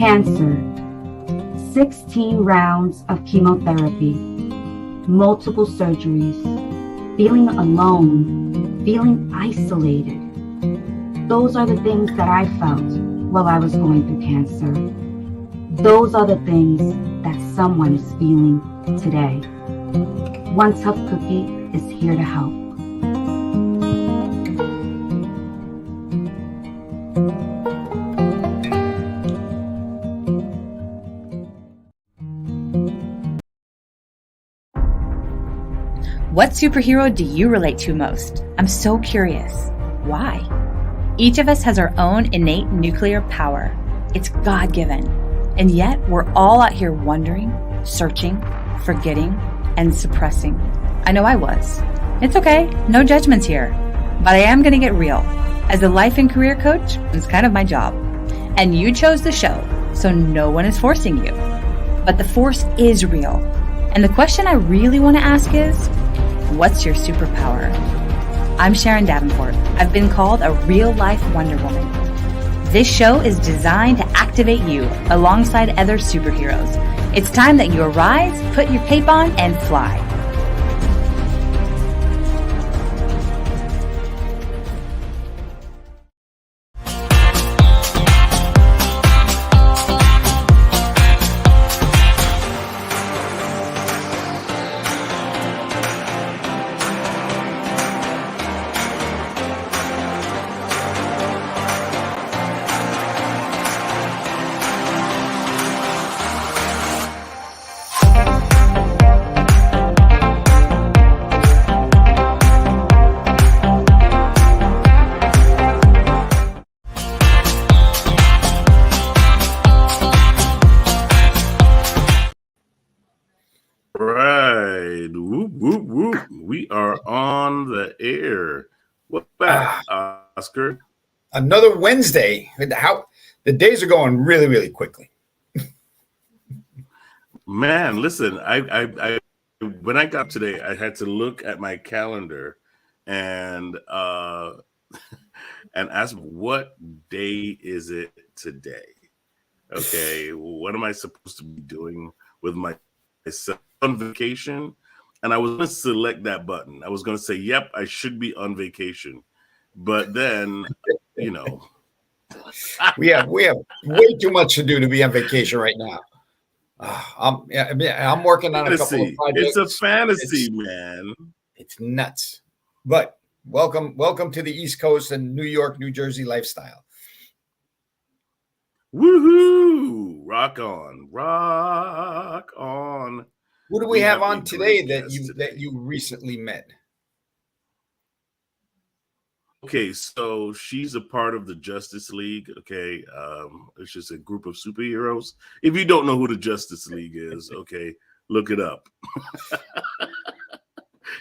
Cancer, 16 rounds of chemotherapy, multiple surgeries, feeling alone, feeling isolated. Those are the things that I felt while I was going through cancer. Those are the things that someone is feeling today. One Tough Cookie is here to help. What superhero do you relate to most? I'm so curious. Why? Each of us has our own innate nuclear power. It's God-given. And yet we're all out here wondering, searching, forgetting, and suppressing. I know I was. It's okay. No judgments here. But I am going to get real. As a life and career coach, it's kind of my job. And you chose the show, so no one is forcing you. But the force is real. And the question I really want to ask is, what's your superpower? I'm Sharon Davenport. I've been called a real-life Wonder Woman. This show is designed to activate you alongside other superheroes. It's time that you arise, put your cape on, and fly. We are on the air. What's back, Oscar? Another Wednesday. How the days are going really, really quickly. Man, listen, I when I got today, I had to look at my calendar and ask what day is it today? Okay, what am I supposed to be doing with myself on vacation? And I was going to select that button. I was going to say, yep, I should be on vacation. But then, you know. we have way too much to do to be on vacation right now. I'm working on a couple of projects. It's a fantasy, man. It's nuts. But welcome to the East Coast and New York, New Jersey lifestyle. Woohoo! Rock on. Rock on. Who do we have on today that you recently met? Okay, so she's a part of the Justice League. Okay, it's just a group of superheroes. If you don't know who the Justice League is, okay, look it up.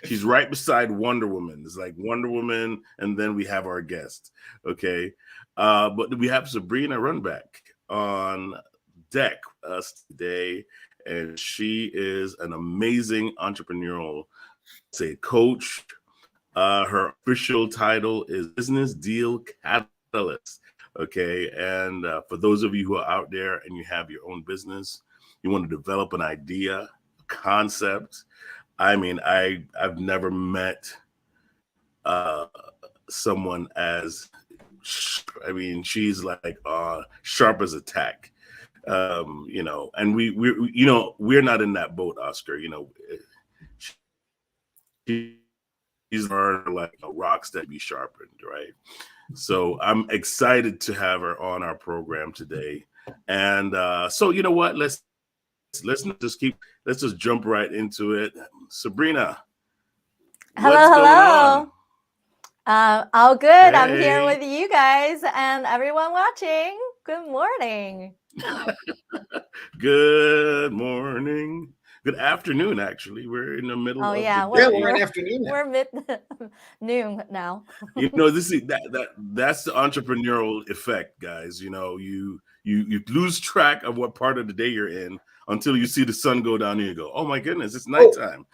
She's right beside Wonder Woman. It's like Wonder Woman, and then we have our guest. Okay, but we have Sabrina Runbeck on deck us today. And she is an amazing entrepreneurial, coach. Her official title is Business Deal Catalyst. Okay. And for those of you who are out there and you have your own business, you want to develop an idea, a concept. I mean, I've never met someone as, she's like sharp as a tack. And we're not in that boat, Oscar. These are like rocks that be sharpened, right? So I'm excited to have her on our program today. And so you know what? Let's just jump right into it. Sabrina. Hello. All good. Hey. I'm here with you guys and everyone watching. Good morning. Good morning. Good afternoon, actually. We're in the middle of the day. We're in afternoon now. We're mid-noon now. That's the entrepreneurial effect, guys. You lose track of what part of the day you're in until you see the sun go down and you go, oh my goodness, it's nighttime.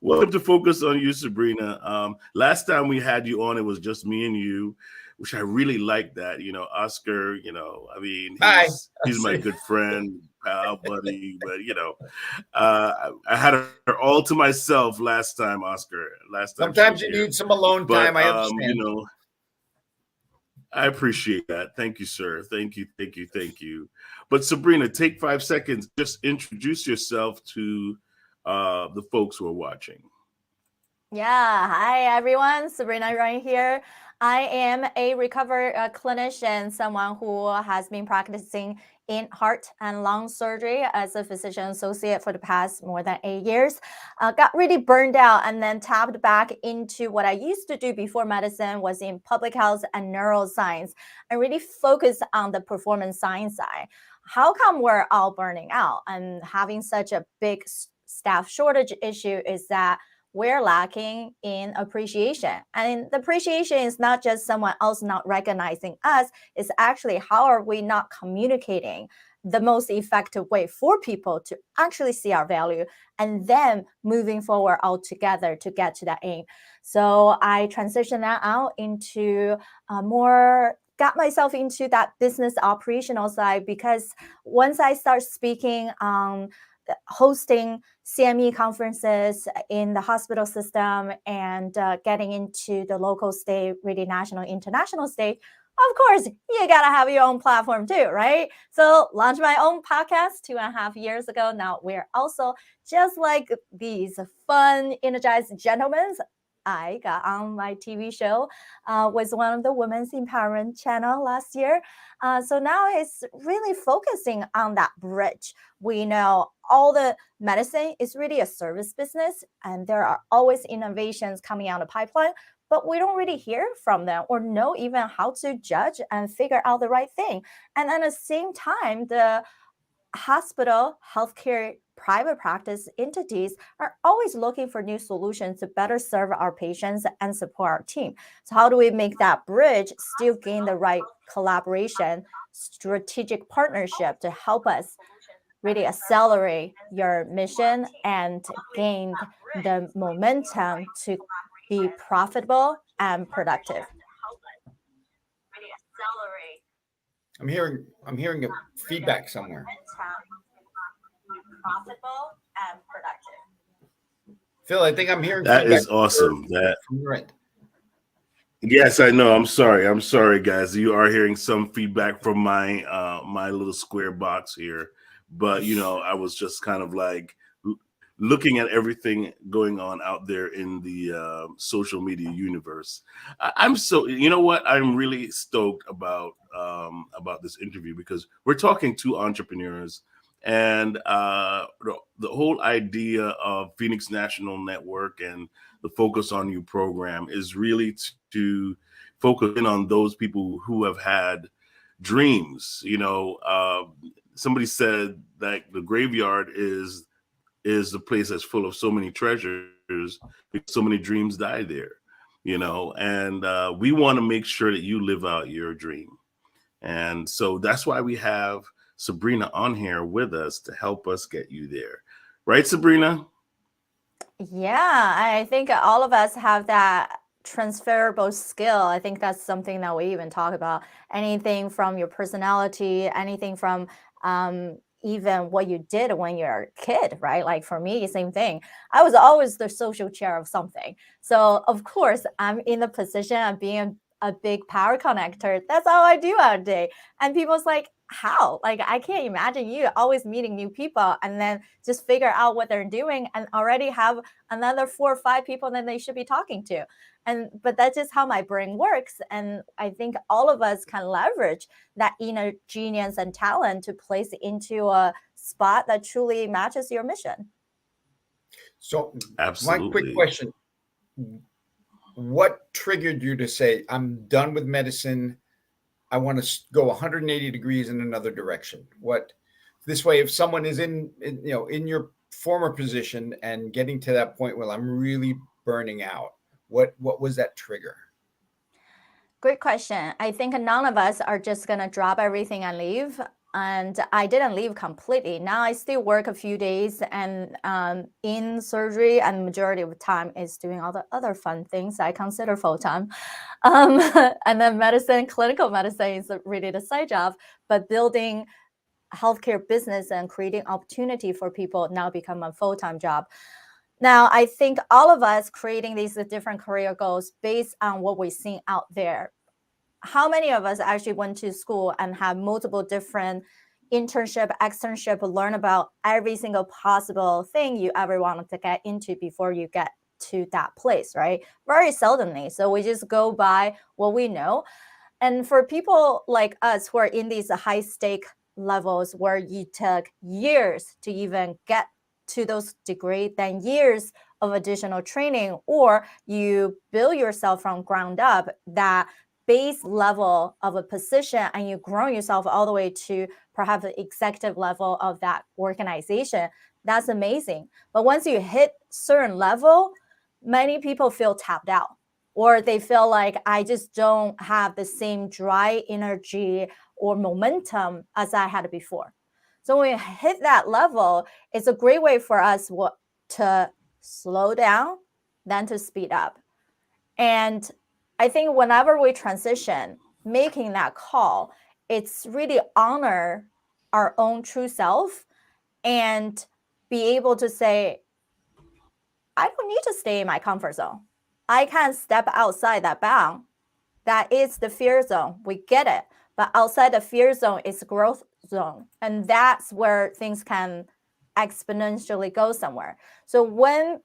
Welcome to Focus on You, Sabrina. Last time we had you on, it was just me and you. which I really like that. Oscar, I mean, Hi. he's my good friend, pal, buddy, but I had her all to myself last time, Oscar. Last time Sometimes you need some alone time. I understand. I appreciate that. Thank you, sir. Thank you. But Sabrina, take 5 seconds. Just introduce yourself to the folks who are watching. Yeah. Hi, everyone. Sabrina Runbeck here. I am a recovered clinician, someone who has been practicing in heart and lung surgery as a physician associate for the past more than 8 years. Got really burned out and then tapped back into what I used to do before medicine, was in public health and neuroscience, and really focused on the performance science side. How come we're all burning out and having such a big staff shortage issue is that we're lacking in appreciation. And the appreciation is not just someone else not recognizing us, it's actually how are we not communicating the most effective way for people to actually see our value and then moving forward all together to get to that aim. So I transitioned that out into got myself into that business operational side, because once I start speaking on hosting CME conferences in the hospital system and getting into the local state, really national, international state, of course, you got to have your own platform too, right? So launched my own podcast 2.5 years ago. Now we're also just like these fun, energized gentlemen. I got on my TV show with one of the women's empowerment channel last year. So now it's really focusing on that bridge. We know all the medicine is really a service business, and there are always innovations coming out of the pipeline, but we don't really hear from them or know even how to judge and figure out the right thing. And at the same time, the hospital, healthcare, private practice entities are always looking for new solutions to better serve our patients and support our team. So how do we make that bridge still gain the right collaboration, strategic partnership to help us really accelerate your mission and gain the momentum to be profitable and productive? I'm hearing a feedback somewhere. Profitable and productive. Phil, I think I'm hearing that feedback is awesome. from your end. Yes, I know. I'm sorry, guys. You are hearing some feedback from my my little square box here, but I was just kind of like looking at everything going on out there in the social media universe. I'm so, I'm really stoked about this interview, because we're talking to entrepreneurs, and the whole idea of Pheneox National Network and the Focus on You program is really to focus in on those people who have had dreams. Somebody said that the graveyard is the place that's full of so many treasures, because so many dreams die there, and we want to make sure that you live out your dream. And so that's why we have Sabrina on here with us to help us get you there. Right, Sabrina? Yeah, I think all of us have that transferable skill. I think that's something that we even talk about. Anything from your personality, anything from even what you did when you're a kid, right? Like for me, same thing. I was always the social chair of something. So of course, I'm in the position of being a big power connector. That's all I do all day. And people's like, how? Like, I can't imagine you always meeting new people and then just figure out what they're doing and already have another 4 or 5 people that they should be talking to. But that's just how my brain works. And I think all of us can leverage that inner genius and talent to place into a spot that truly matches your mission. So Absolutely. my quick question, what triggered you to say, I'm done with medicine, I want to go 180 degrees in another direction? What, this way, if someone is in your former position and getting to that point where I'm really burning out, what was that trigger? Great question. I think none of us are just going to drop everything and leave. and I didn't leave completely. Now I still work a few days and in surgery, and majority of the time is doing all the other fun things I consider full-time. And then medicine, clinical medicine is really the side job, but building healthcare business and creating opportunity for people now become a full-time job. Now, I think all of us creating these different career goals based on what we're seeing out there. How many of us actually went to school and have multiple different internship, externship, learn about every single possible thing you ever wanted to get into before you get to that place, right? Very seldomly. So we just go by what we know. And for people like us who are in these high stake levels where you took years to even get to those degrees, then years of additional training, or you build yourself from ground up, that base level of a position, and you grow yourself all the way to perhaps the executive level of that organization, that's amazing. But once you hit certain level, many people feel tapped out, or they feel like I just don't have the same dry energy or momentum as I had before. So when we hit that level, it's a great way for us to slow down than to speed up. And I think whenever we transition, making that call, it's really honor our own true self and be able to say, I don't need to stay in my comfort zone. I can step outside that bound. That is the fear zone. We get it. But outside the fear zone is growth zone. And that's where things can exponentially go somewhere. So when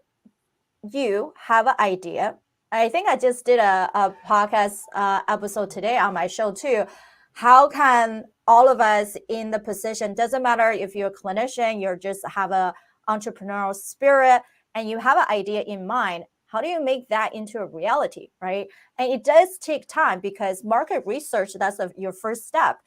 you have an idea, I think I just did a podcast episode today on my show too. How can all of us in the position, doesn't matter if you're a clinician, you just have a entrepreneurial spirit and you have an idea in mind, how do you make that into a reality, right? And it does take time because market research, that's your first step.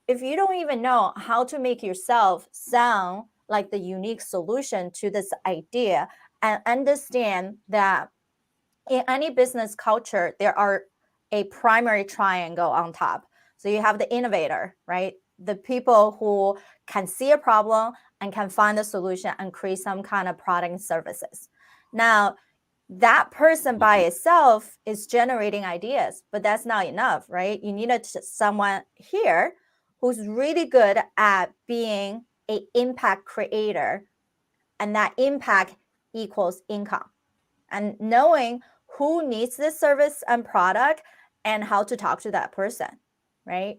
If you don't even know how to make yourself sound like the unique solution to this idea, and understand that in any business culture, there are a primary triangle on top. So you have the innovator, right? The people who can see a problem and can find a solution and create some kind of product and services. Now, that person by itself is generating ideas, but that's not enough, right? You need someone here who's really good at being an impact creator, and that impact equals income. And knowing who needs this service and product and how to talk to that person, right?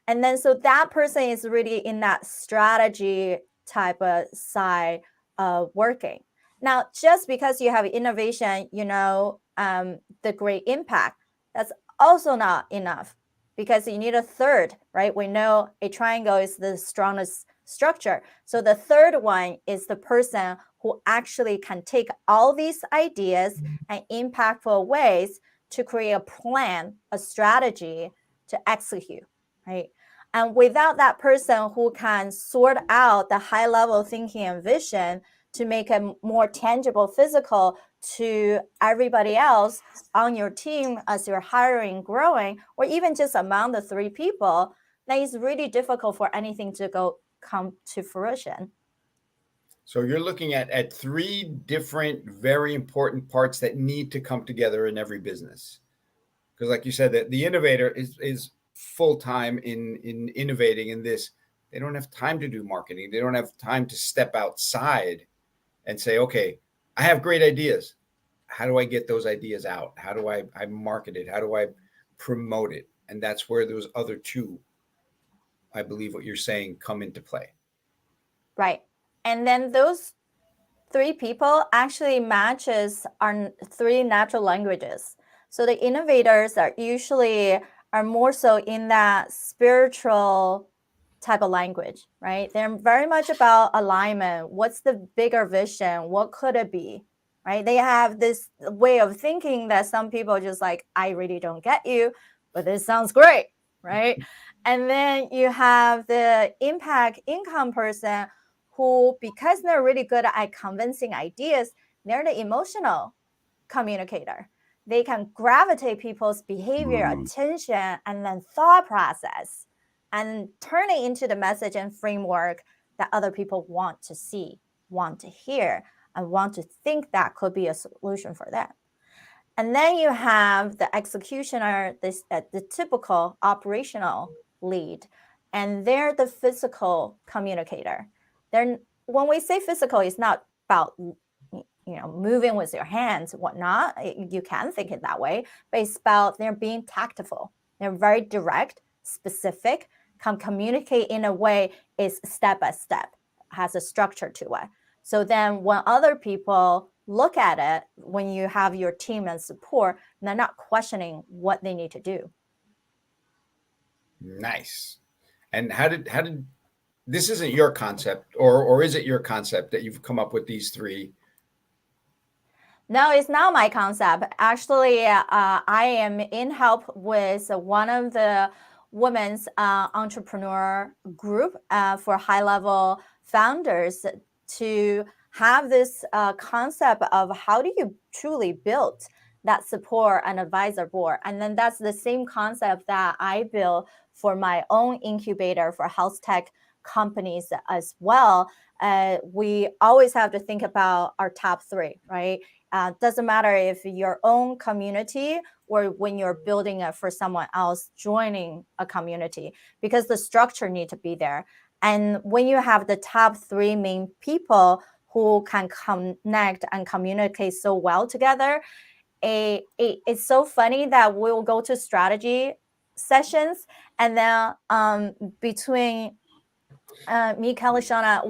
And then so that person is really in that strategy type of side of working. Now, just because you have innovation, the great impact, that's also not enough, because you need a third, right? We know a triangle is the strongest structure. So the third one is the person who actually can take all these ideas and impactful ways to create a plan, a strategy to execute, right? And without that person who can sort out the high level thinking and vision to make it more tangible, physical to everybody else on your team as you're hiring, growing, or even just among the three people, then it's really difficult for anything to come to fruition. So you're looking at three different, very important parts that need to come together in every business. Because like you said, that the innovator is full-time in innovating in this. They don't have time to do marketing. They don't have time to step outside and say, okay, I have great ideas. How do I get those ideas out? How do I market it? How do I promote it? And that's where those other two, I believe what you're saying, come into play. Right. And then those three people actually matches our three natural languages. So the innovators are more so in that spiritual type of language, right? They're very much about alignment. What's the bigger vision? What could it be, right? They have this way of thinking that some people just like, I really don't get you, but this sounds great, right? And then you have the impact income person who, because they're really good at convincing ideas, they're the emotional communicator. They can gravitate people's behavior, attention, and then thought process. and turn it into the message and framework that other people want to see, want to hear, and want to think that could be a solution for them. And then you have the executioner, the typical operational lead, and they're the physical communicator. When we say physical, it's not about moving with your hands, whatnot. You can think it that way, but it's about they're being tactful. They're very direct, specific, can communicate in a way is step by step, has a structure to it. So then when other people look at it, when you have your team and support, they're not questioning what they need to do. Nice. And how did this isn't your concept, or is it your concept that you've come up with these three? No, it's not my concept. Actually, I am in help with one of the women's entrepreneur group for high-level founders to have this concept of how do you truly build that support and advisor board. And then that's the same concept that I built for my own incubator for health tech companies as well. We always have to think about our top three, right? Doesn't matter if your own community or when you're building it for someone else joining a community, because the structure need to be there. And when you have the top three main people who can connect and communicate so well together, it's so funny that we'll go to strategy sessions, and then between me, Kelly, Shauna,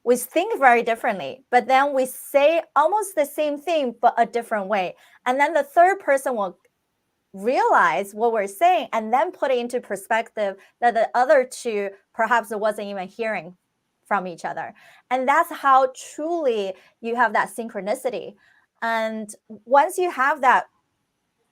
we think very differently, but then we say almost the same thing, but a different way. And then the third person will realize what we're saying and then put it into perspective that the other two perhaps wasn't even hearing from each other. And that's how truly you have that synchronicity. And once you have that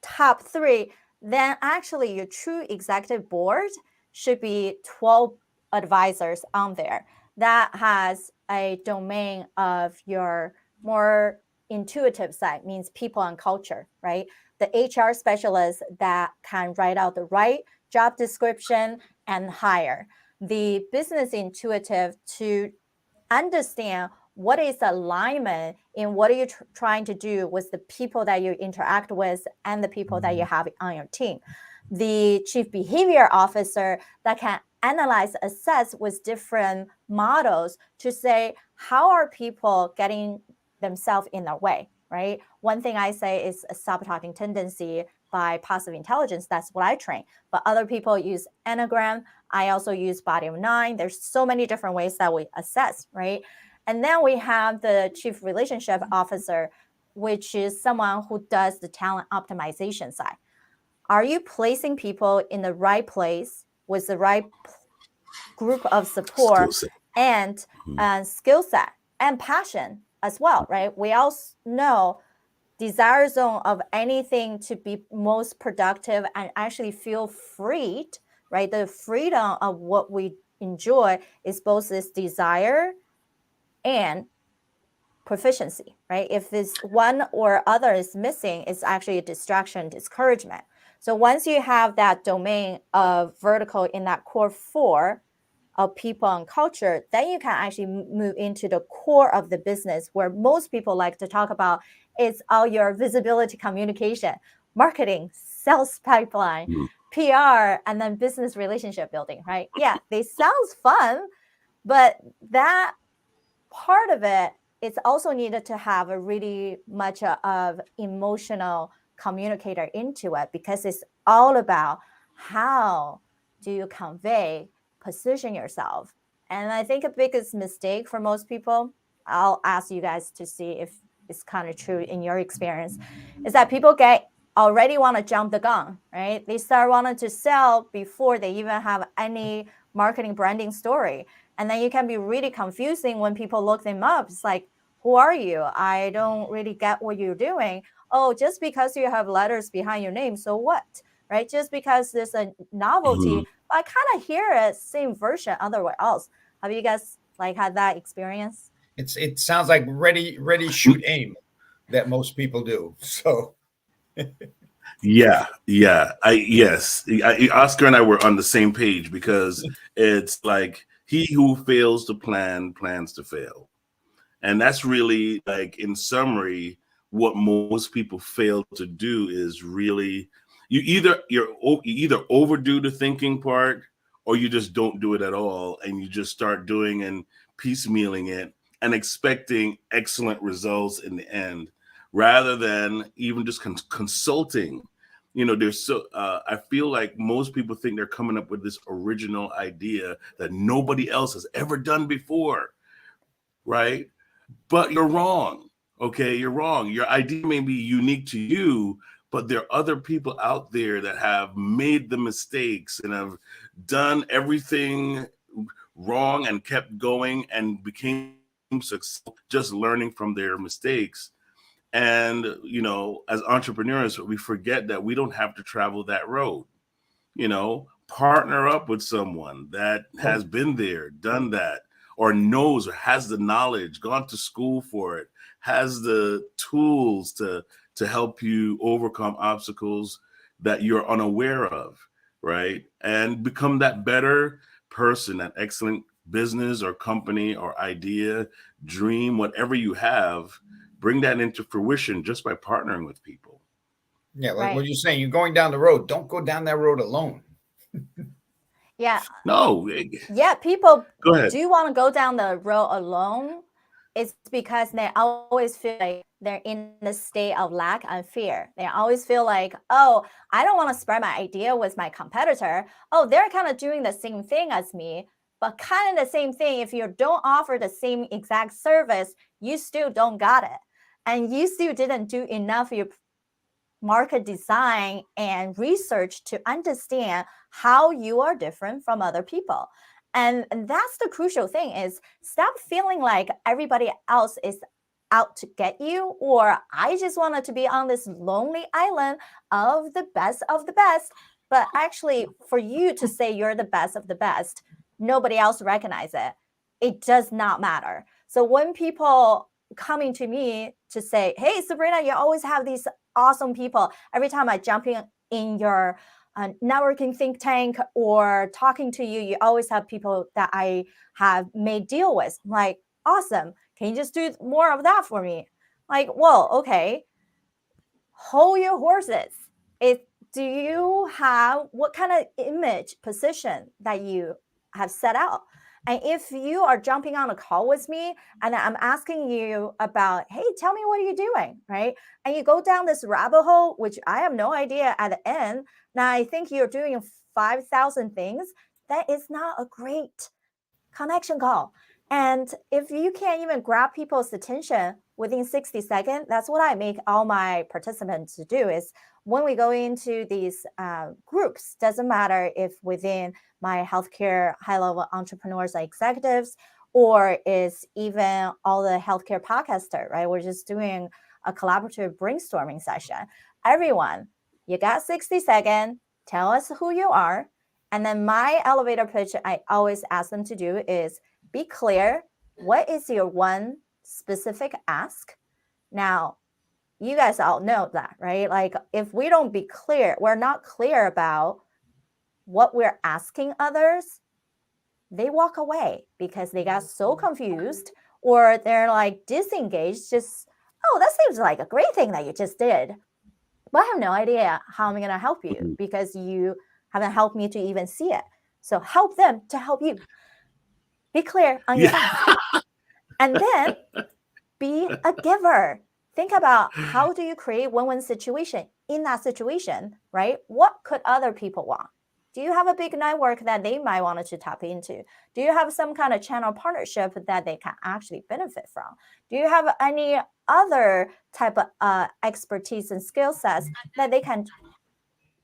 top three, then actually your true executive board should be 12 advisors on there that has a domain of your more intuitive side, means people and culture, right? The HR specialist that can write out the right job description and hire. The business intuitive to understand what is alignment in what are you trying to do with the people that you interact with and the people that you have on your team. The chief behavior officer that can analyze, assess with different models to say, how are people getting themselves in their way, right? One thing I say is a sabotaging tendency by passive intelligence. That's what I train. But other people use Enneagram. I also use Body of 9. There's so many different ways that we assess, right? And then we have the chief relationship officer, which is someone who does the talent optimization side. Are you placing people in the right place with the right group of support and skill set and passion as well, right? We all know desire zone of anything to be most productive and actually feel freed, right? The freedom of what we enjoy is both this desire and proficiency, right? If this one or other is missing, it's actually a distraction, discouragement. So once you have that domain of vertical in that core 4 of people and culture, then you can actually move into the core of the business where most people like to talk about is all your visibility communication, marketing, sales pipeline, PR, and then business relationship building, right? Yeah, they sound fun, but that part of it, it's also needed to have a really much of emotional communicator into it, because it's all about how do you convey, position yourself. And I think a biggest mistake for most people, I'll ask you guys to see if it's kind of true in your experience, is that people already want to jump the gun, right? They start wanting to sell before they even have any marketing branding story. And then you can be really confusing when people look them up. It's like, who are you? I don't really get what you're doing. Oh, just because you have letters behind your name, so what? Right? Just because there's a novelty, I kind of hear it same version otherwhere else. Have you guys had that experience? It sounds like ready, shoot, aim that most people do. So Yeah, yeah. Oscar and I were on the same page because it's like he who fails to plan plans to fail. And that's really, like, in summary, what most people fail to do is really you either overdo the thinking part, or you just don't do it at all, and you just start doing and piecemealing it and expecting excellent results in the end, rather than even just consulting. There's I feel like most people think they're coming up with this original idea that nobody else has ever done before, right? But you're wrong. Okay, you're wrong. Your idea may be unique to you, but there are other people out there that have made the mistakes and have done everything wrong and kept going and became successful just learning from their mistakes. And as entrepreneurs, we forget that we don't have to travel that road. Partner up with someone that has been there, done that, or knows or has the knowledge, gone to school for it, has the tools to help you overcome obstacles that you're unaware of, right? And become that better person, that excellent business or company or idea, dream, whatever you have, bring that into fruition just by partnering with people. Yeah, like Right. what you're saying, you're going down the road. Don't go down that road alone. Yeah. No, Yeah, people go ahead. do want to go down the road alone. It's because they always feel like they're in the state of lack and fear. They always feel like, oh, I don't want to spread my idea with my competitor. Oh, they're kind of doing the same thing as me, but kind of the same thing. If you don't offer the same exact service, you still don't got it. And you still didn't do enough of your market design and research to understand how you are different from other people. And that's the crucial thing, is stop feeling like everybody else is out to get you, or I just wanted to be on this lonely island of the best of the best. But actually, for you to say you're the best of the best, nobody else recognize it. It does not matter. So when people coming to me to say, hey, Sabrina, you always have these awesome people. Every time I jump in your networking think tank or talking to you, you always have people that I have made deal with. I'm like, awesome. Can you just do more of that for me? Like, well, okay. Hold your horses. Do you have what kind of image position that you have set out? And if you are jumping on a call with me and I'm asking you about, hey, tell me what are you doing, right? And you go down this rabbit hole, which I have no idea at the end. Now I think you're doing 5,000 things. That is not a great connection call. And if you can't even grab people's attention within 60 seconds, that's what I make all my participants to do, is when we go into these groups, doesn't matter if within my healthcare high-level entrepreneurs or executives, or is even all the healthcare podcaster, right? We're just doing a collaborative brainstorming session. Everyone, you got 60 seconds, tell us who you are. And then my elevator pitch I always ask them to do is be clear. What is your one specific ask? Now, you guys all know that, right? Like if we don't be clear, we're not clear about what we're asking others, they walk away because they got so confused, or they're like disengaged, just, oh, that seems like a great thing that you just did, but I have no idea how I'm going to help you because you haven't helped me to even see it. So help them to help you. Be clear on your ask. And then be a giver. Think about, how do you create win-win situation in that situation, right? What could other people want? Do you have a big network that they might want to tap into? Do you have some kind of channel partnership that they can actually benefit from? Do you have any other type of expertise and skill sets that they can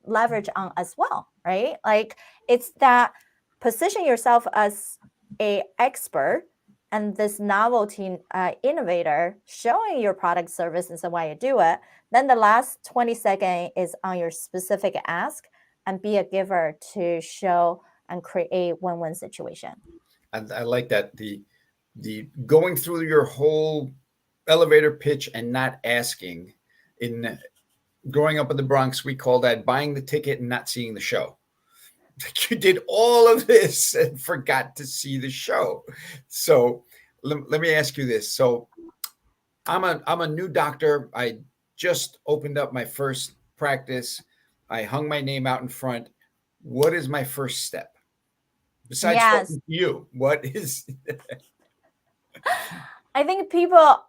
leverage on as well, right? Like it's that position yourself as a expert and this novelty innovator, showing your product, service, and so why you do it. Then the last 20 seconds is on your specific ask, and be a giver to show and create win-win situation. I like that. The going through your whole elevator pitch and not asking growing up in the Bronx, we call that buying the ticket and not seeing the show. You did all of this and forgot to see the show. So let me ask you this. So I'm a new doctor. I just opened up my first practice. I hung my name out in front. What is my first step? Besides Yes. talking to you, what is I think people,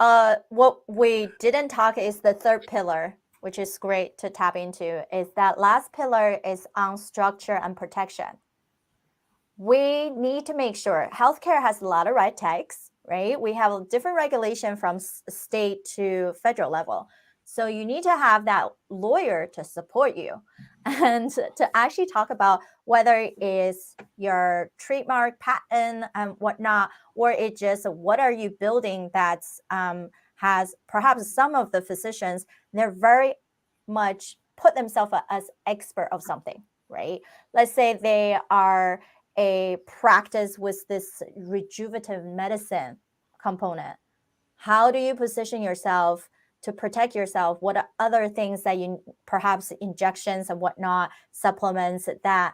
what we didn't talk is the third pillar, which is great to tap into, is that last pillar is on structure and protection. We need to make sure healthcare has a lot of red tags, right? We have a different regulation from state to federal level. So you need to have that lawyer to support you and to actually talk about whether it is your trademark, patent, and whatnot, or it just what are you building that has perhaps some of the physicians, they're very much put themselves as expert of something, right? Let's say they are a practice with this rejuvenative medicine component. How do you position yourself to protect yourself? What are other things that you perhaps injections and whatnot, supplements that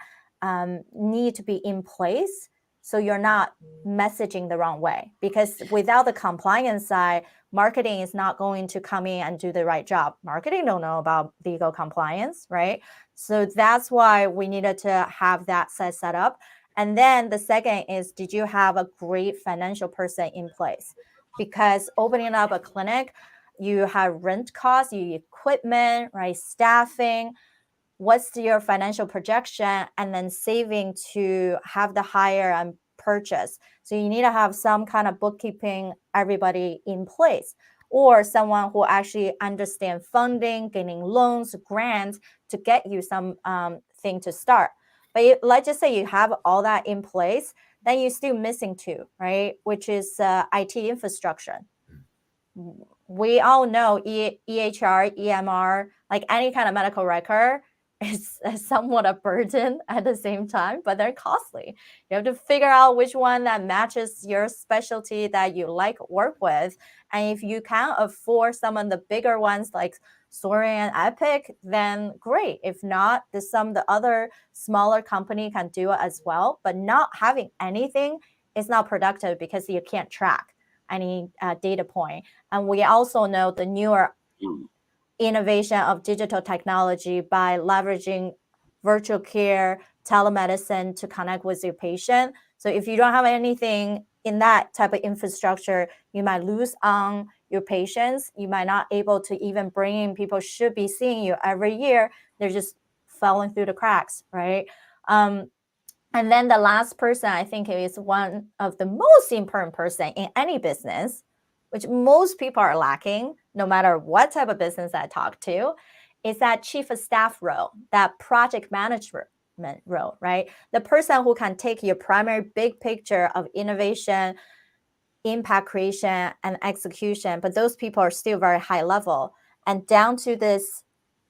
need to be in place so you're not messaging the wrong way? Because without the compliance side, marketing is not going to come in and do the right job. Marketing don't know about legal compliance, right? So that's why we needed to have that set up. And then the second is, did you have a great financial person in place? Because opening up a clinic, you have rent costs, you equipment, right? Staffing. What's your financial projection? And then saving to have the hire and purchase. So you need to have some kind of bookkeeping, everybody in place, or someone who actually understand funding, getting loans, grants to get you some thing to start. But let's just say you have all that in place, then you're still missing two, right? Which is IT infrastructure. We all know EHR, EMR, like any kind of medical record is somewhat a burden at the same time, but they're costly. You have to figure out which one that matches your specialty that you like work with. And if you can afford some of the bigger ones like Soaring and Epic, then great. If not, some of the other smaller company can do it as well. But not having anything is not productive because you can't track any data point. And we also know the newer innovation of digital technology by leveraging virtual care, telemedicine to connect with your patient. So if you don't have anything in that type of infrastructure, you might lose on your patients. You might not able to even bring in people should be seeing you every year. They're just falling through the cracks, right? And then the last person, I think, is one of the most important person in any business, which most people are lacking, no matter what type of business I talk to, is that chief of staff role, that project management role, right? The person who can take your primary big picture of innovation, impact creation, and execution, but those people are still very high level, and down to this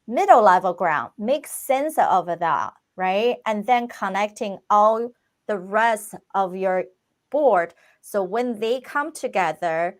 middle level ground, make sense of that, right? And then connecting all the rest of your board. So when they come together,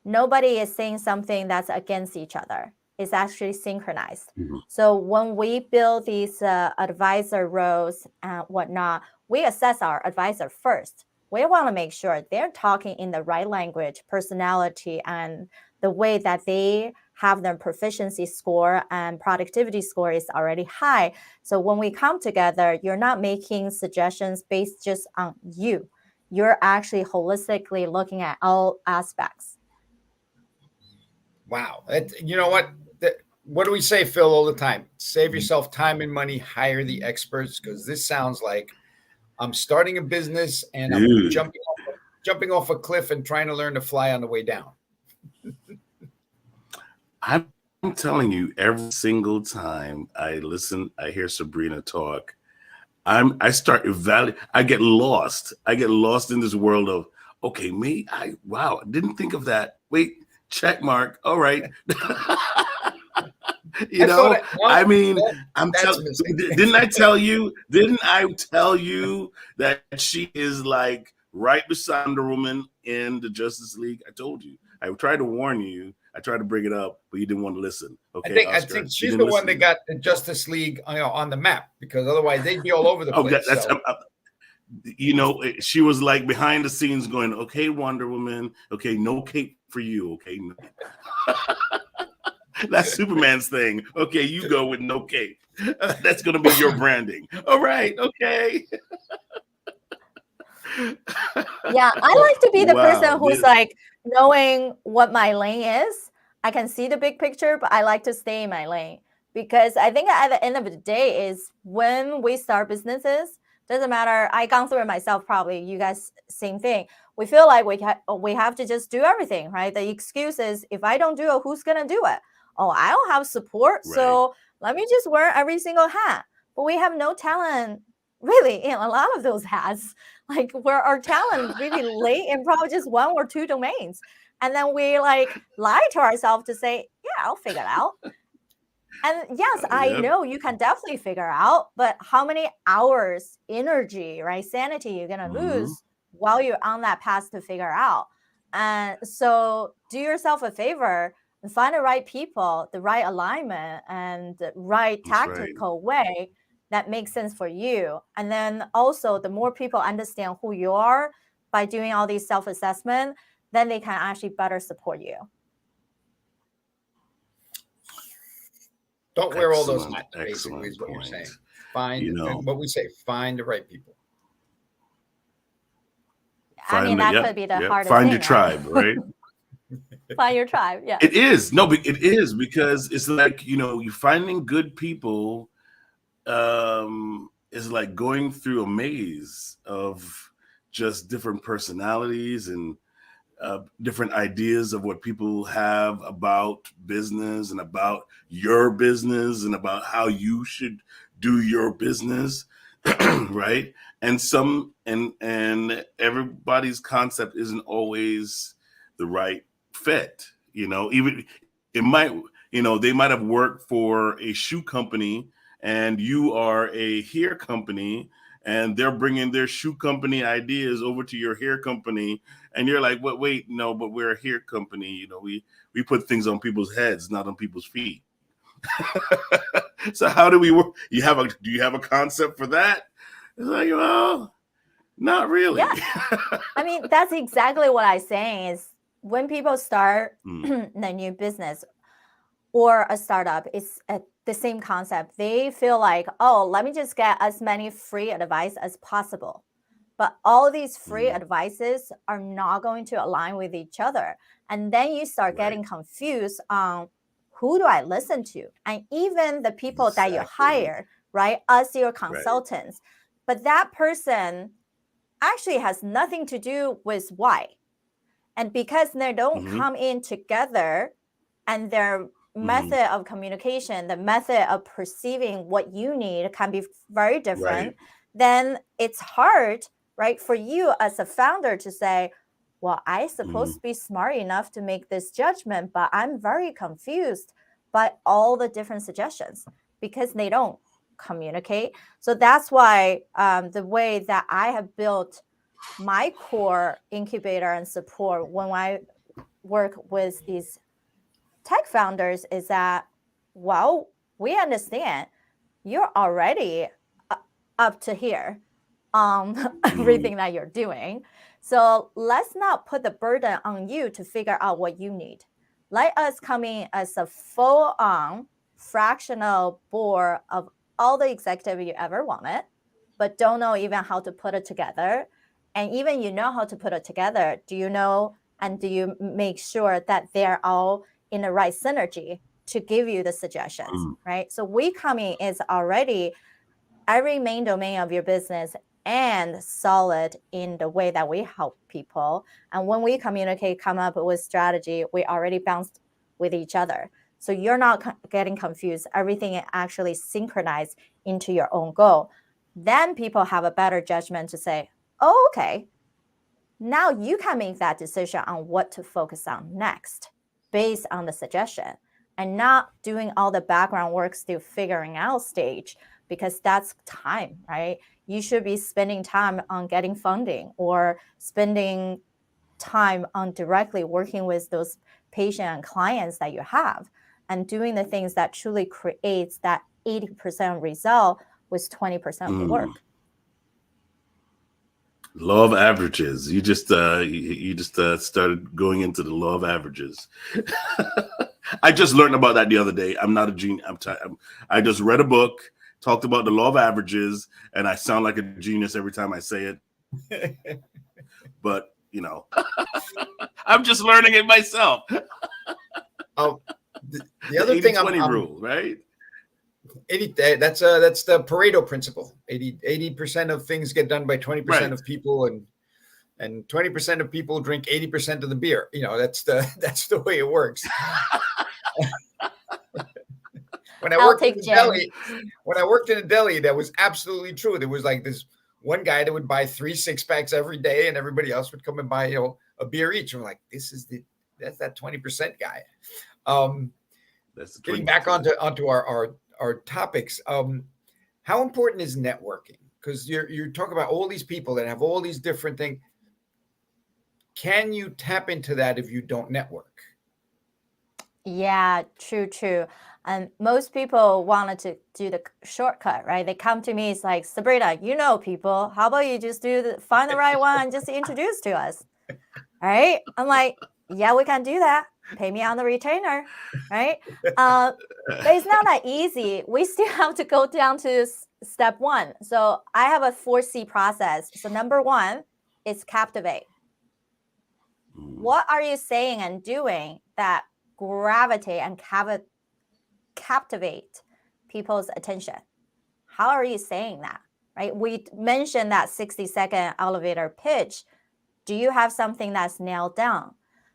nobody is saying something that's against each other. It's actually synchronized. Mm-hmm. So when we build these advisor roles and whatnot, we assess our advisor first. We want to make sure they're talking in the right language, personality, and the way that they have their proficiency score and productivity score is already high. So when we come together, you're not making suggestions based just on you. You're actually holistically looking at all aspects. Wow. You know what? What do we say, Phil, all the time? Save yourself time and money, hire the experts, because this sounds like I'm starting a business and I'm jumping off a cliff and trying to learn to fly on the way down. I'm telling you, every single time I hear Sabrina talk, I get lost. I get lost in this world of, okay, didn't think of that. Wait, check mark. All right. Didn't I tell you that she is like right beside Wonder Woman in the Justice League? I told you. I tried to warn you I tried to bring it up, but you didn't want to listen. Okay, I Oscar, think you she's didn't the one listen that to me. got the Justice League on the map, because otherwise they'd be all over the place. That's So. you know, she was like behind the scenes going, okay, Wonder Woman, okay, no cape for you, okay. That's Superman's thing. Okay, you go with no cape. That's going to be your branding. All right, okay. Yeah, I like to be the person Wow, who's like knowing what my lane is. I can see the big picture, but I like to stay in my lane, because I think at the end of the day is when we start businesses, doesn't matter. I gone through it myself, probably you guys same thing. We feel like we have to just do everything, right? The excuse is, if I don't do it, who's gonna do it? Oh, I don't have support, Right. so let me just wear every single hat. But we have no talent really in a lot of those hats. Like, where our talent really lay in probably just one or two domains. And then we like lie to ourselves to say, yeah, I'll figure it out. And yes, I Yep. know you can definitely figure out, but how many hours, energy, right, sanity you're gonna lose while you're on that path to figure out. And so do yourself a favor and find the right people, the right alignment, and the right tactical way that makes sense for you. And then also, the more people understand who you are by doing all these self-assessment, then they can actually better support you. Don't wear all those hats, basically, is what you're saying. Find, what we say, find the right people. I mean, that could be the hardest thing. Find your tribe, right? Find your tribe, yeah. It is. No, but it is, because it's like, you know, you finding good people is like going through a maze of just different personalities and different ideas of what people have about business and about your business and about how you should do your business. Right. And everybody's concept isn't always the right fit. You know, even it might, you know, they might have worked for a shoe company and you are a hair company, and they're bringing their shoe company ideas over to your hair company, and you're like, wait, no, but we're a hair company. You know, we put things on people's heads, not on people's feet. So how do we work? Do you have a concept for that? It's like, well, not really. Yeah. I mean, that's exactly what I'm saying is when people start the new business or a startup, it's the same concept. They feel like, oh, let me just get as many free advice as possible. But all these free advices are not going to align with each other. And then you start getting confused on who do I listen to? And even the people that you hire, right, as your consultants. But that person actually has nothing to do with why. And because they don't come in together, and their method of communication, the method of perceiving what you need can be very different, then it's hard, right, for you as a founder to say, well, I'm supposed to be smart enough to make this judgment, but I'm very confused by all the different suggestions because they don't communicate. So that's why the way that I have built my core incubator and support when I work with these tech founders is that, well, we understand you're already up to here on everything that you're doing. So let's not put the burden on you to figure out what you need. Let us come in as a full-on fractional board of all the executive you ever wanted, but don't know even how to put it together. And even you know how to put it together, do you know and do you make sure that they're all in the right synergy to give you the suggestions, right? So we coming is already every main domain of your business and solid in the way that we help people. And when we communicate, come up with strategy, we already bounced with each other. So you're not getting confused. Everything is actually synchronized into your own goal. Then people have a better judgment to say, oh, okay, now you can make that decision on what to focus on next based on the suggestion, and not doing all the background work still figuring out stage, because that's time, right? You should be spending time on getting funding or spending time on directly working with those patient and clients that you have, and doing the things that truly creates that 80% result with 20% of the work. Law of averages. You just started going into the law of averages. I just learned about that the other day. I'm not a genius. I just read a book, talked about the law of averages, and I sound like a genius every time I say it. But I'm just learning it myself. Oh, the other thing, 80-20 rule, right? 80. That's the Pareto principle. 80% of things get done by 20% of people, and 20% of people drink 80% of the beer. That's the way it works. When I worked in a deli, that was absolutely true. There was like this one guy that would buy 3 6-packs every day, and everybody else would come and buy a beer each. And we're like, that's that 20% guy. That's getting back onto our topics. How important is networking? Because you're talking about all these people that have all these different things. Can you tap into that if you don't network? Yeah, true. And most people wanted to do the shortcut, right? They come to me, it's like, Sabrina, people. How about you just find the right one and just introduce to us, right? I'm like, yeah, we can do that. Pay me on the retainer, right? But it's not that easy. We still have to go down to step 1. So I have a 4C process. So number 1 is captivate. What are you saying and doing that gravitate and captivate people's attention? How are you saying that, right? We mentioned that 60-second elevator pitch. Do you have something that's nailed down?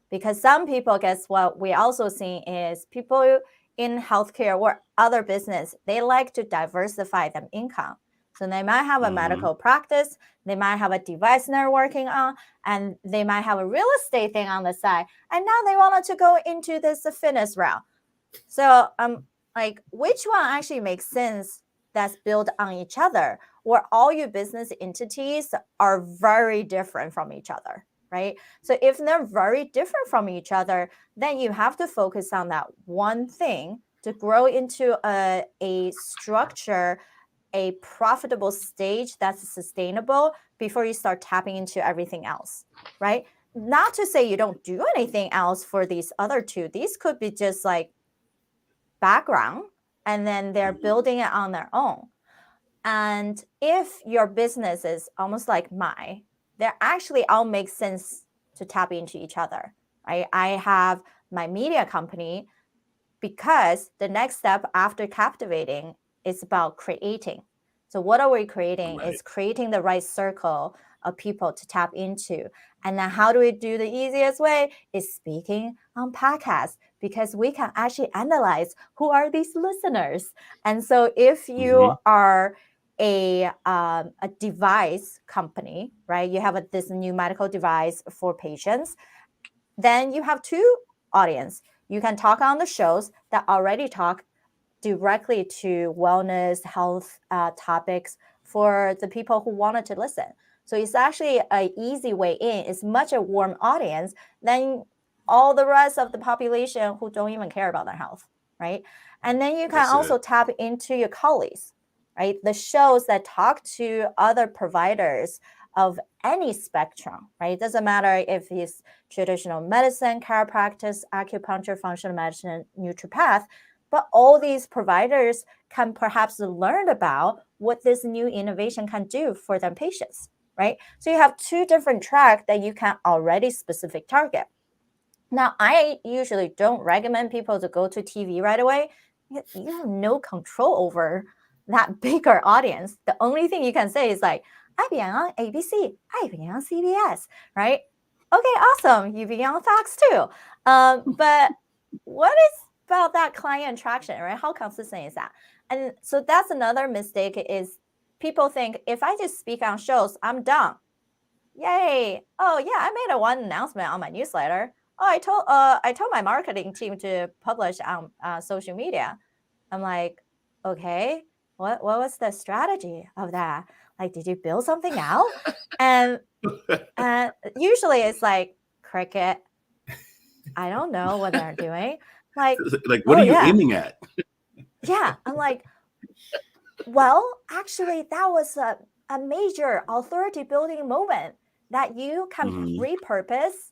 Because some people, guess what we also see is people in healthcare or other business, they like to diversify their income. So they might have a medical practice, they might have a device they're working on, and they might have a real estate thing on the side. And now they wanted to go into this fitness route. So like, which one actually makes sense that's built on each other? Or all your business entities are very different from each other, right? So if they're very different from each other, then you have to focus on that one thing to grow into a structure, a profitable stage that's sustainable before you start tapping into everything else, right? Not to say you don't do anything else for these other two. These could be just like background, and then they're building it on their own. And if your business is almost like mine, they actually all make sense to tap into each other, right? I have my media company because the next step after captivating is about creating. So what are we creating? Is creating the right circle of people to tap into. And then how do we do the easiest way? Is speaking on podcasts, because we can actually analyze who are these listeners. And so if you are a device company, right? You have this new medical device for patients, then you have 2 audience. You can talk on the shows that already talk directly to wellness, health topics for the people who wanted to listen. So it's actually an easy way in. It's much a warm audience than all the rest of the population who don't even care about their health, right? And then you can also tap into your colleagues, right? The shows that talk to other providers of any spectrum, right? It doesn't matter if it's traditional medicine, chiropractic, acupuncture, functional medicine, naturopath, but all these providers can perhaps learn about what this new innovation can do for their patients, right? So you have 2 different tracks that you can already specific target. Now, I usually don't recommend people to go to TV right away. You have no control over that bigger audience. The only thing you can say is like, I've been on ABC, I've been on CBS, right? Okay, awesome. You've been on Fox too. But what is about that client attraction, right? How consistent is that? And so that's another mistake is people think if I just speak on shows, I'm done. Yay. Oh yeah, I made one announcement on my newsletter. Oh, I told my marketing team to publish on social media. I'm like, okay, what was the strategy of that? Like, did you build something out? And usually it's like cricket. I don't know what they're doing. Like, what are you aiming at? Yeah. I'm like, well, actually, that was a major authority building moment that you can repurpose,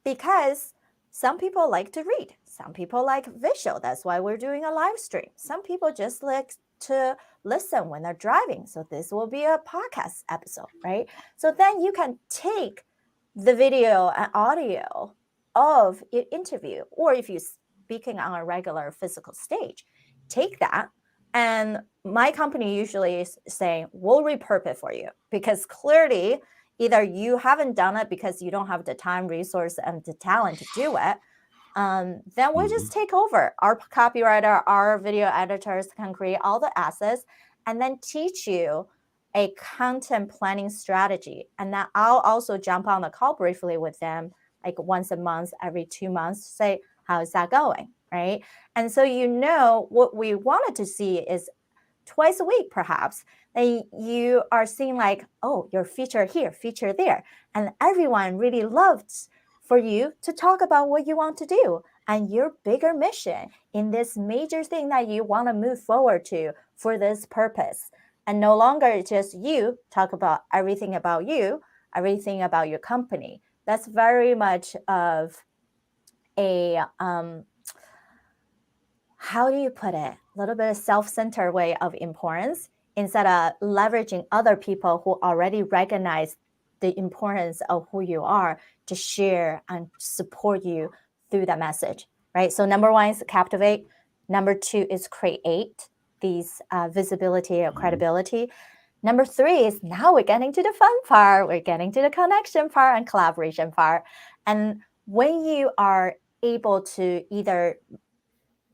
because some people like to read. Some people like visual. That's why we're doing a live stream. Some people just like to listen when they're driving. So this will be a podcast episode, right? So then you can take the video and audio of an interview, or if you're speaking on a regular physical stage, take that. And my company usually is saying, we'll repurpose for you, because clearly either you haven't done it because you don't have the time, resource, and the talent to do it. Then we'll just take over. Our copywriter, our video editors can create all the assets and then teach you a content planning strategy. And then I'll also jump on the call briefly with them, like once a month, every 2 months, to say, how is that going, right? And so, what we wanted to see is twice a week, perhaps, then you are seeing like, oh, your feature here, feature there. And everyone really loves for you to talk about what you want to do and your bigger mission in this major thing that you want to move forward to for this purpose. And no longer just you talk about everything about you, everything about your company. That's very much of a, how do you put it? A little bit of self-centered way of importance, instead of leveraging other people who already recognize the importance of who you are to share and support you through that message, right? So number 1 is captivate. Number 2 is create these visibility or credibility. Number 3 is now we're getting to the fun part. We're getting to the connection part and collaboration part. And when you are able to either,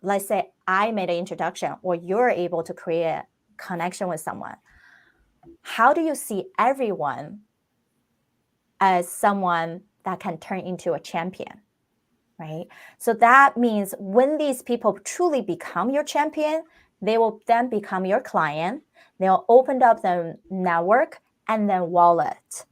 let's say I made an introduction, or you're able to create a connection with someone, how do you see everyone as someone that can turn into a champion, right? So that means when these people truly become your champion, they will then become your client. They'll open up their network and then wallet,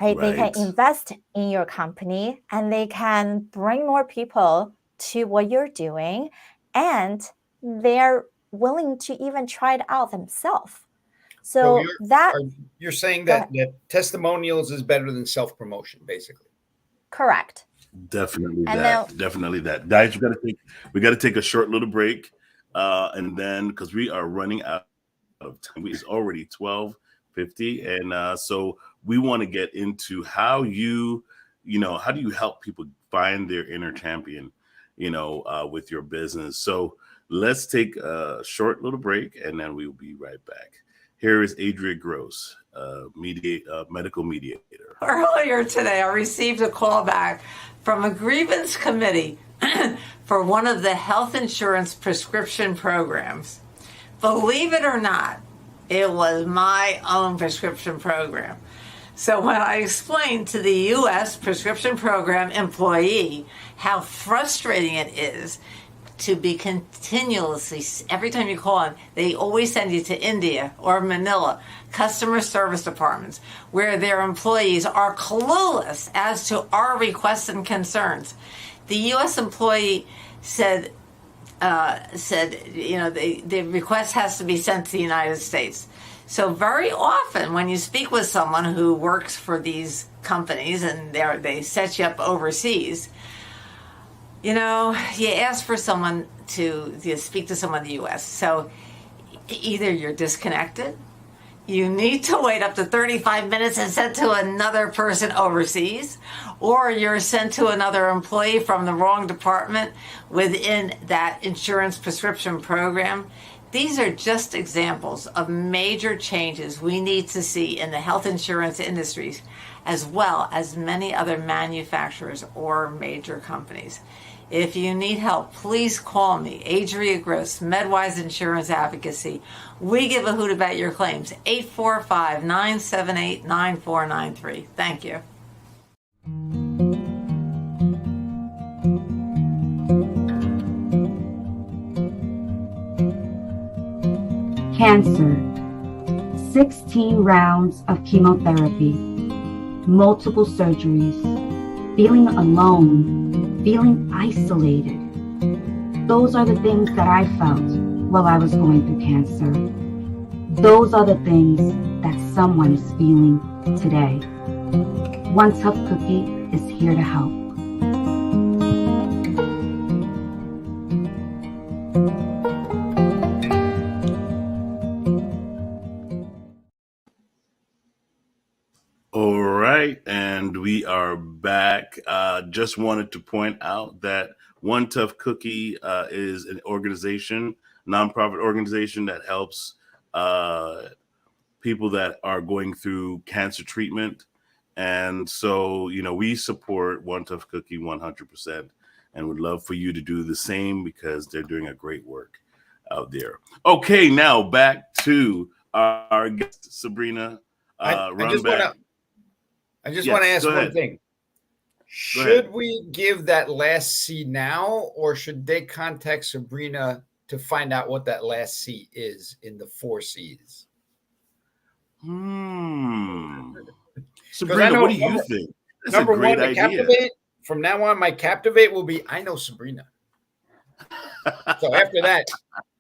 right? They can invest in your company and they can bring more people to what you're doing, and they're willing to even try it out themselves. So you're saying that testimonials is better than self-promotion, basically. Correct. Definitely that. Guys, we got to take a short little break, and then because we are running out of time, it's already 12:50, and so we want to get into how do you help people find their inner champion, with your business. So let's take a short little break, and then we'll be right back. Here is Adria Gross, medical mediator. Earlier today, I received a call back from a grievance committee for one of the health insurance prescription programs. Believe it or not, it was my own prescription program. So when I explained to the U.S. prescription program employee how frustrating it is to be continuously, every time you call them, they always send you to India or Manila, customer service departments, where their employees are clueless as to our requests and concerns. The U.S. employee said, the request has to be sent to the United States. So very often when you speak with someone who works for these companies and they set you up overseas, you ask for someone to speak to someone in the U.S. So either you're disconnected, you need to wait up to 35 minutes and sent to another person overseas, or you're sent to another employee from the wrong department within that insurance prescription program. These are just examples of major changes we need to see in the health insurance industries, as well as many other manufacturers or major companies. If you need help, please call me, Adria Gross, MedWise Insurance Advocacy. We give a hoot about your claims, 845-978-9493. Thank you. Cancer, 16 rounds of chemotherapy, multiple surgeries, feeling alone, feeling isolated. Those are the things that I felt while I was going through cancer. Those are the things that someone is feeling today. One Tough Cookie is here to help. All right, and we are back. Just wanted to point out that One Tough Cookie is an organization, nonprofit organization that helps people that are going through cancer treatment. And so, we support One Tough Cookie 100% and would love for you to do the same because they're doing a great work out there. Okay, now back to our guest, Sabrina Runbeck. I just want to ask one thing. Should we give that last C now, or should they contact Sabrina to find out what that last C is in the 4 C's? Sabrina, what do you think? That's number a great one, idea. Captivate, from now on, my Captivate will be I know Sabrina. So after that,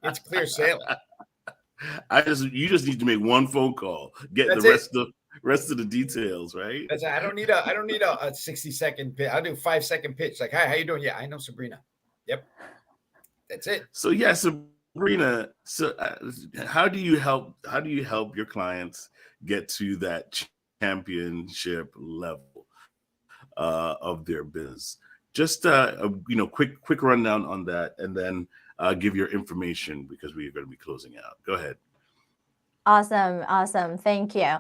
it's clear sailing. You just need to make one phone call, get That's the rest of the details, right? I don't need a 60-second pitch. I'll do a 5-second pitch. Like, hi, how you doing? Yeah, I know Sabrina. Yep. That's it. So yeah, Sabrina, so how do you help your clients get to that championship level of their business? Just quick rundown on that, and then give your information because we are going to be closing out. Go ahead. Awesome. Thank you.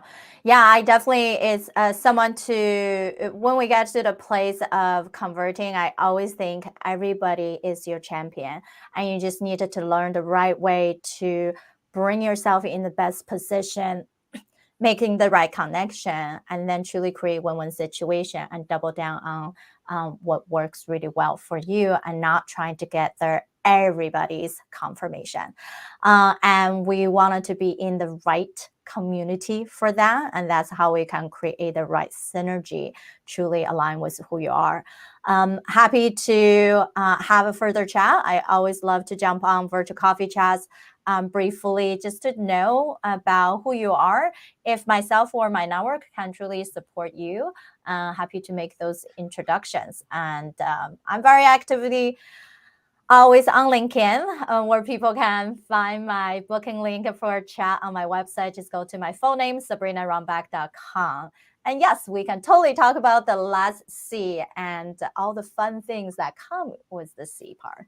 Yeah, I definitely is someone to, when we get to the place of converting, I always think everybody is your champion, and you just needed to learn the right way to bring yourself in the best position, making the right connection, and then truly create win-win situation and double down on what works really well for you, and not trying to get everybody's confirmation. And we wanted to be in the right community for that. And that's how we can create the right synergy, truly align with who you are. Happy to have a further chat. I always love to jump on virtual coffee chats briefly, just to know about who you are. If myself or my network can truly support you, happy to make those introductions. And I'm very actively always on LinkedIn, where people can find my booking link for a chat on my website. Just go to my full name, SabrinaRunbeck.com. And yes, we can totally talk about the last C and all the fun things that come with the C part.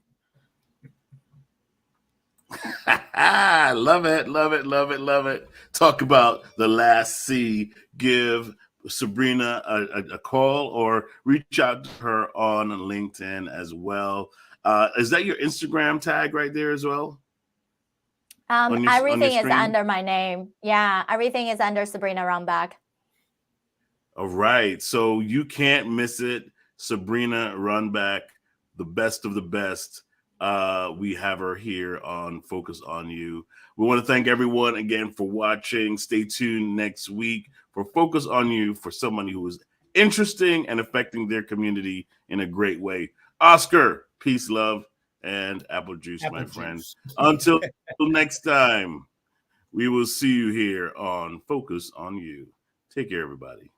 Love it. Talk about the last C. Give Sabrina a call or reach out to her on LinkedIn as well. Is that your Instagram tag right there as well? Everything is under my name. Yeah, everything is under Sabrina Runbeck. All right. So you can't miss it. Sabrina Runbeck, the best of the best. We have her here on Focus on You. We want to thank everyone again for watching. Stay tuned next week for Focus on You for someone who is interesting and affecting their community in a great way. Oscar, peace, love, and apple juice, my friend. Until next time, we will see you here on Focus on You. Take care, everybody.